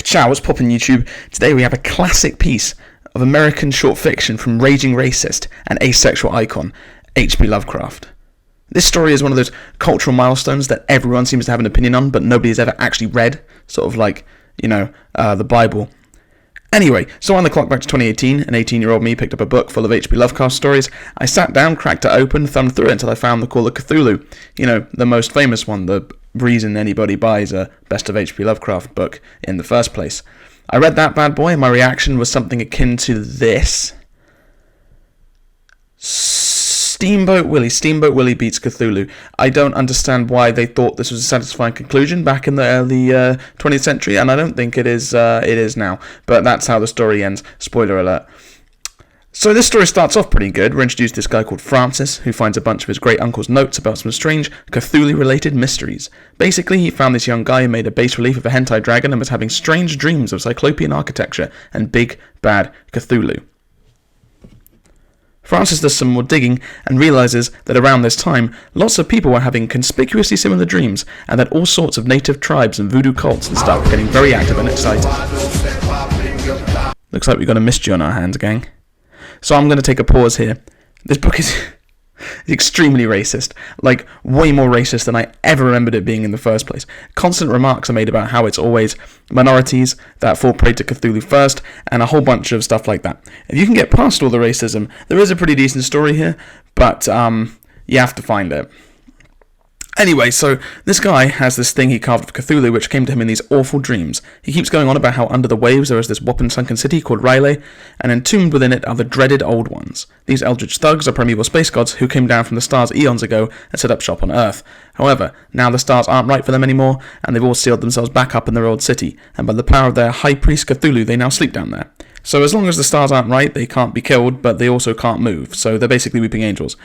Ka-chow, what's poppin' YouTube? Today we have a classic piece of American short fiction from raging racist and asexual icon H.P. Lovecraft. This story is one of those cultural milestones that everyone seems to have an opinion on, but nobody has ever actually read, sort of like, the Bible. Anyway, so on the clock back to 2018, an 18-year-old me picked up a book full of H.P. Lovecraft stories. I sat down, cracked it open, thumbed through it until I found the Call of Cthulhu. The most famous one, the reason anybody buys a Best of H.P. Lovecraft book in the first place. I read that bad boy and my reaction was something akin to this. Steamboat Willie beats Cthulhu. I don't understand why they thought this was a satisfying conclusion back in the early 20th century, and I don't think it is now. But that's how the story ends. Spoiler alert. So this story starts off pretty good. We're introduced to this guy called Francis, who finds a bunch of his great-uncle's notes about some strange Cthulhu-related mysteries. Basically, he found this young guy who made a bas-relief of a hentai dragon and was having strange dreams of cyclopean architecture and big, bad Cthulhu. Francis does some more digging and realises that around this time, lots of people were having conspicuously similar dreams, and that all sorts of native tribes and voodoo cults and stuff were getting very active and excited. Looks like we've got a mystery on our hands, gang. So I'm going to take a pause here. This book is extremely racist, like way more racist than I ever remembered it being in the first place. Constant remarks are made about how it's always minorities that fall prey to Cthulhu first, and a whole bunch of stuff like that. If you can get past all the racism, there is a pretty decent story here, but you have to find it. Anyway, so this guy has this thing he carved of Cthulhu which came to him in these awful dreams. He keeps going on about how under the waves there is this whopping-sunken city called Riley, and entombed within it are the dreaded Old Ones. These eldritch thugs are primeval space gods who came down from the stars eons ago and set up shop on Earth. However, now the stars aren't right for them anymore, and they've all sealed themselves back up in their old city, and by the power of their high priest Cthulhu they now sleep down there. So as long as the stars aren't right, they can't be killed, but they also can't move, so they're basically weeping angels.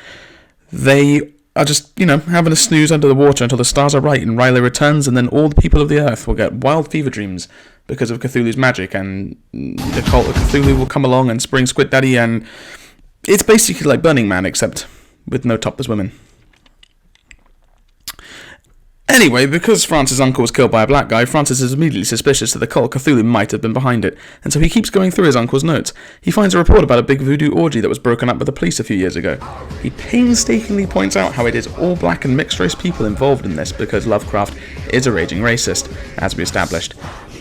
They are just, having a snooze under the water until the stars are right and Riley returns, and then all the people of the earth will get wild fever dreams because of Cthulhu's magic, and the cult of Cthulhu will come along and spring Squid Daddy, and it's basically like Burning Man, except with no topless women. Anyway, because Francis' uncle was killed by a black guy, Francis is immediately suspicious that the cult of Cthulhu might have been behind it, and so he keeps going through his uncle's notes. He finds a report about a big voodoo orgy that was broken up by the police a few years ago. He painstakingly points out how it is all black and mixed race people involved in this, because Lovecraft is a raging racist, as we established.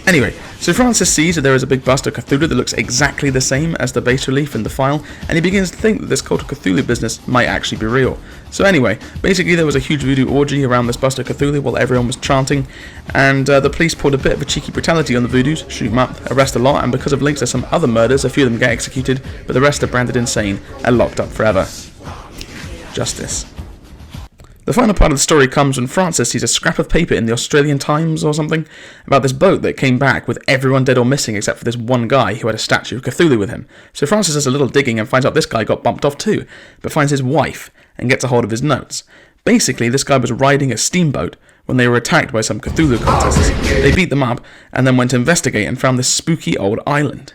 Anyway, so Francis sees that there is a big bust of Cthulhu that looks exactly the same as the bas-relief in the file, and he begins to think that this cult of Cthulhu business might actually be real. So anyway, basically there was a huge voodoo orgy around this bust of Cthulhu while everyone was chanting, and the police pulled a bit of a cheeky brutality on the voodoos, shoot them up, arrest a lot, and because of links to some other murders, a few of them get executed, but the rest are branded insane and locked up forever. Justice. The final part of the story comes when Francis sees a scrap of paper in the Australian Times or something about this boat that came back with everyone dead or missing except for this one guy who had a statue of Cthulhu with him. So Francis does a little digging and finds out this guy got bumped off too, but finds his wife and gets a hold of his notes. Basically, this guy was riding a steamboat when they were attacked by some Cthulhu cultists. They beat them up and then went to investigate and found this spooky old island.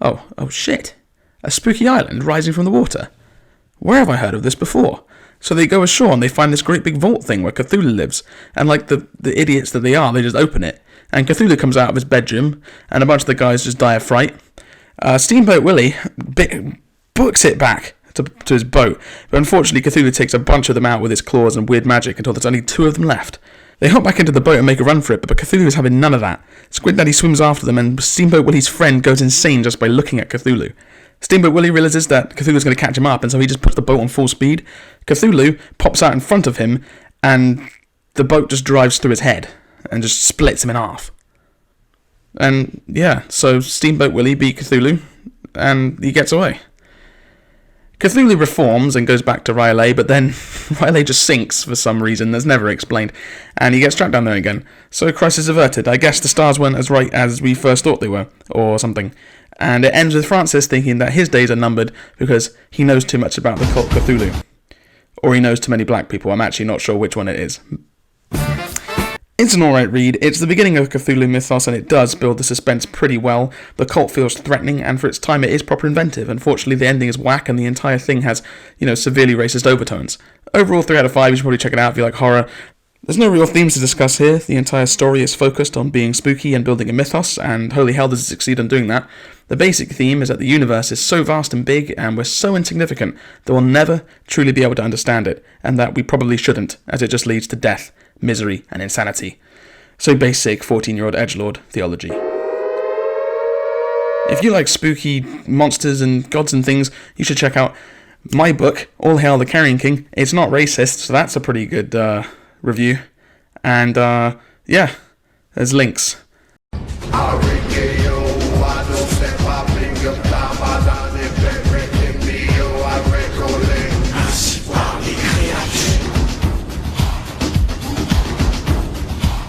Oh shit. A spooky island rising from the water. Where have I heard of this before? So they go ashore and they find this great big vault thing where Cthulhu lives, and like the idiots that they are, they just open it, and Cthulhu comes out of his bedroom, and a bunch of the guys just die of fright. Steamboat Willie books it back to his boat, but unfortunately Cthulhu takes a bunch of them out with his claws and weird magic until there's only 2 of them left. They hop back into the boat and make a run for it, but Cthulhu is having none of that. Squid Daddy swims after them, and Steamboat Willie's friend goes insane just by looking at Cthulhu. Steamboat Willie realises that Cthulhu's going to catch him up, and so he just puts the boat on full speed. Cthulhu pops out in front of him, and the boat just drives through his head and just splits him in half. And yeah, so Steamboat Willie beat Cthulhu, and he gets away. Cthulhu reforms and goes back to Riley, but then Riley just sinks for some reason that's never explained, and he gets trapped down there again. So crisis averted. I guess the stars weren't as right as we first thought they were, or something. And it ends with Francis thinking that his days are numbered because he knows too much about the cult Cthulhu. Or he knows too many black people. I'm actually not sure which one it is. It's an alright read. It's the beginning of Cthulhu mythos, and it does build the suspense pretty well. The cult feels threatening, and for its time it is proper inventive. Unfortunately, the ending is whack, and the entire thing has, severely racist overtones. Overall, 3 out of 5, you should probably check it out if you like horror. There's no real themes to discuss here. The entire story is focused on being spooky and building a mythos, and holy hell does it succeed on doing that. The basic theme is that the universe is so vast and big, and we're so insignificant that we'll never truly be able to understand it, and that we probably shouldn't, as it just leads to death, misery, and insanity. So basic 14-year-old edgelord theology. If you like spooky monsters and gods and things, you should check out my book, All Hail the Carrion King. It's not racist, so that's a pretty good review. And, yeah, there's links.